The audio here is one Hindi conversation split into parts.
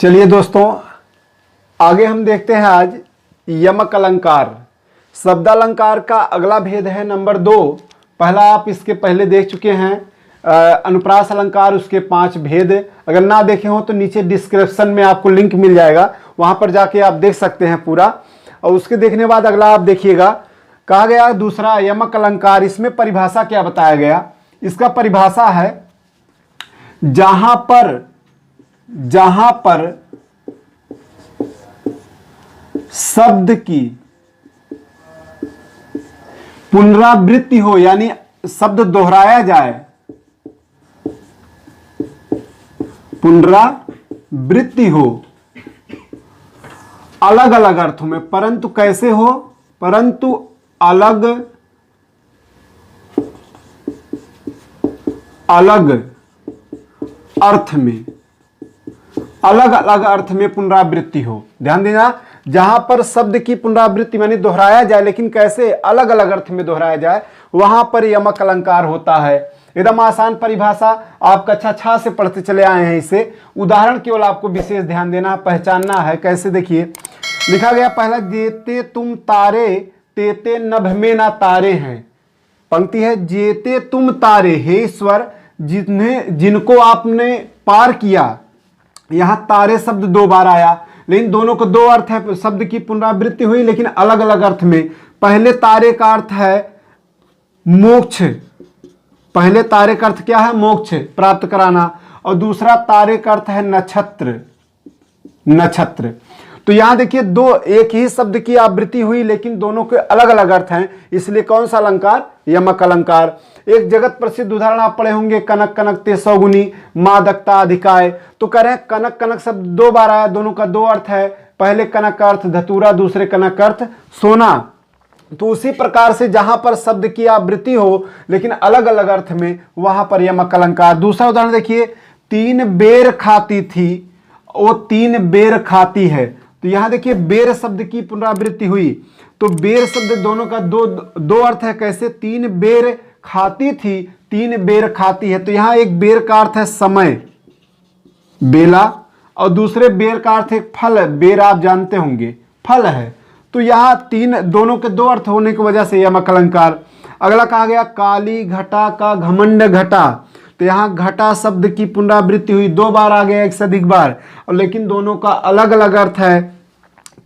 चलिए दोस्तों, आगे हम देखते हैं आज यमक अलंकार। शब्दालंकार का अगला भेद है नंबर 2। पहला आप इसके पहले देख चुके हैं अनुप्रास अलंकार, उसके 5 भेद। अगर ना देखे हो तो नीचे डिस्क्रिप्शन में आपको लिंक मिल जाएगा, वहां पर जाके आप देख सकते हैं पूरा। और उसके देखने बाद अगला आप देखिएगा, कहा गया दूसरा यमक अलंकार। इसमें परिभाषा क्या बताया गया? इसका परिभाषा है जहां पर शब्द की पुनरावृत्ति हो, यानी शब्द दोहराया जाए, पुनरावृत्ति हो अलग अलग अर्थों में, परंतु कैसे हो? परंतु अलग अलग अर्थ में, अलग अलग अर्थ में पुनरावृत्ति हो। ध्यान देना, जहां पर शब्द की पुनरावृत्ति माने दोहराया जाए, लेकिन कैसे? अलग अलग अर्थ में दोहराया जाए, वहां पर यमक अलंकार होता है। एकदम आसान परिभाषा, आप कक्षा 6 से पढ़ते चले आए हैं इसे। उदाहरण केवल आपको विशेष ध्यान देना, पहचानना है। कैसे? देखिए, लिखा गया पहला, जेते तुम तारे तेते नभ में ना तारे हैं। पंक्ति है, जेते तुम तारे, हे ईश्वर जिनको आपने पार किया। यहां तारे शब्द 2 बार आया, लेकिन दोनों को 2 अर्थ है। शब्द की पुनरावृत्ति हुई लेकिन अलग अलग अर्थ में। पहले तारे का अर्थ है मोक्ष, पहले तारे का अर्थ क्या है? मोक्ष प्राप्त कराना। और दूसरा तारे का अर्थ है नक्षत्र, नक्षत्र। तो यहां देखिए, एक ही शब्द की आवृत्ति हुई लेकिन दोनों के अलग अलग अर्थ हैं, इसलिए कौन सा अलंकार? यमक अलंकार। एक जगत प्रसिद्ध उदाहरण आप पढ़े होंगे, कनक कनक ते सौगुनी मादकता अधिकाय। तो कह रहे हैं कनक कनक शब्द 2 बार आया, दोनों का 2 अर्थ है। पहले कनक का अर्थ धतूरा, दूसरे कनक का अर्थ सोना। तो उसी प्रकार से जहां पर शब्द की आवृत्ति हो लेकिन अलग अलग अर्थ में, वहां पर यमक अलंकार। दूसरा उदाहरण देखिए, 3 बेर खाती थी, वो 3 बेर खाती है। तो यहां देखिए, बेर शब्द की पुनरावृत्ति हुई, तो बेर शब्द दोनों का दो अर्थ है। कैसे? 3 बेर खाती थी, 3 बेर खाती है। तो यहां एक बेर का अर्थ है समय, बेला, और दूसरे बेर का अर्थ है फल। बेर आप जानते होंगे, फल है। तो यहां दोनों के 2 अर्थ होने की वजह से यमक अलंकार। अगला कहा गया, काली घटा का घमंड घटा। तो यहां घटा शब्द की पुनरावृत्ति हुई, 2 बार आ गया, 1 से अधिक बार, और लेकिन दोनों का अलग अलग अर्थ है।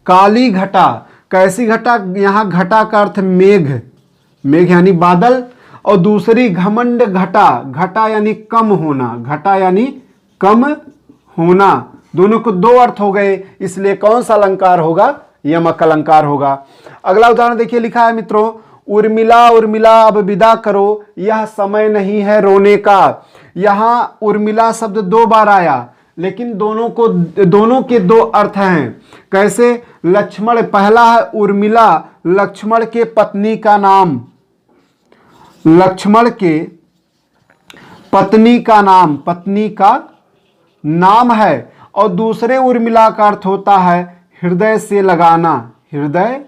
काली घटा, कैसी घटा? यहां घटा का अर्थ मेघ, मेघ यानी बादल। और दूसरी घमंड घटा, घटा यानी कम होना, घटा यानी कम होना। दोनों को 2 अर्थ हो गए, इसलिए कौन सा अलंकार होगा? यमक अलंकार होगा। अगला उदाहरण देखिए, लिखा है मित्रों, उर्मिला उर्मिला अब विदा करो, यह समय नहीं है रोने का। यहां उर्मिला शब्द 2 बार आया, लेकिन दोनों के 2 अर्थ हैं। कैसे? लक्ष्मण, पहला है उर्मिला, लक्ष्मण के पत्नी का नाम, लक्ष्मण के पत्नी का नाम, पत्नी का नाम है। और दूसरे उर्मिला का अर्थ होता है हृदय से लगाना, हृदय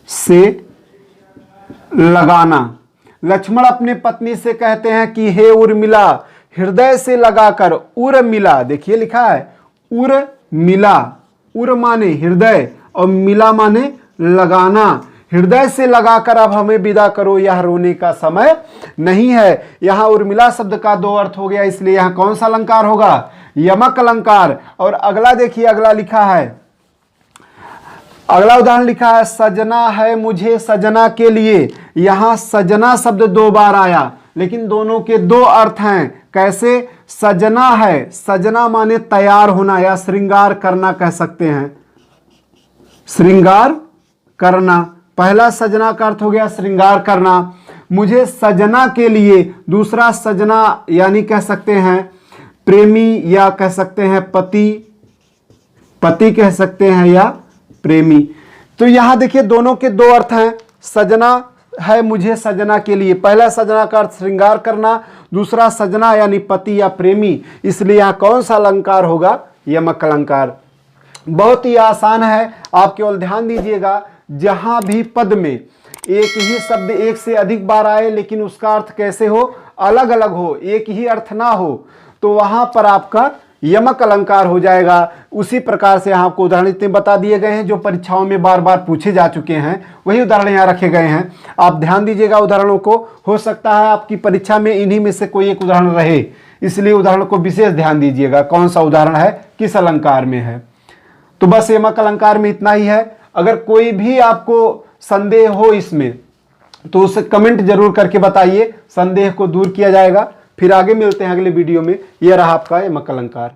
से लगाना। लक्ष्मण अपने पत्नी से कहते हैं कि हे उर्मिला, हृदय से लगाकर उर्मिला, देखिए लिखा है उर्मिला, उर माने हृदय और मिला माने लगाना। हृदय से लगाकर अब हमें विदा करो, यह रोने का समय नहीं है। यहां उर्मिला शब्द का 2 अर्थ हो गया, इसलिए यहां कौन सा अलंकार होगा? यमक अलंकार। और अगला देखिए, अगला लिखा है, अगला उदाहरण लिखा है, सजना है मुझे सजना के लिए। यहां सजना शब्द 2 बार आया, लेकिन दोनों के 2 अर्थ हैं। कैसे? सजना है, सजना माने तैयार होना या श्रृंगार करना कह सकते हैं, श्रृंगार करना। पहला सजना का अर्थ हो गया श्रृंगार करना। मुझे सजना के लिए, दूसरा सजना यानी कह सकते हैं प्रेमी, या कह सकते हैं पति, पति कह सकते हैं, या प्रेमी। तो यहां देखिए, दोनों के 2 अर्थ हैं। सजना है मुझे सजना के लिए, पहला सजना का अर्थ श्रृंगार करना, दूसरा सजना यानी पति या प्रेमी, इसलिए यहां कौन सा अलंकार होगा? यमक अलंकार। बहुत ही आसान है, आप केवल ध्यान दीजिएगा, जहां भी पद में एक ही शब्द 1 से अधिक बार आए लेकिन उसका अर्थ कैसे हो? अलग अलग हो, एक ही अर्थ ना हो, तो वहां पर आपका यमक अलंकार हो जाएगा। उसी प्रकार से यहाँ आपको उदाहरण इतने बता दिए गए हैं जो परीक्षाओं में बार बार पूछे जा चुके हैं, वही उदाहरण यहाँ रखे गए हैं। आप ध्यान दीजिएगा उदाहरणों को, हो सकता है आपकी परीक्षा में इन्हीं में से कोई एक उदाहरण रहे, इसलिए उदाहरण को विशेष ध्यान दीजिएगा कौन सा उदाहरण है, किस अलंकार में है। तो बस यमक अलंकार में इतना ही है। अगर कोई भी आपको संदेह हो इसमें तो उसे कमेंट जरूर करके बताइए, संदेह को दूर किया जाएगा। फिर आगे मिलते हैं अगले वीडियो में। यह रहा आपका यमक अलंकार।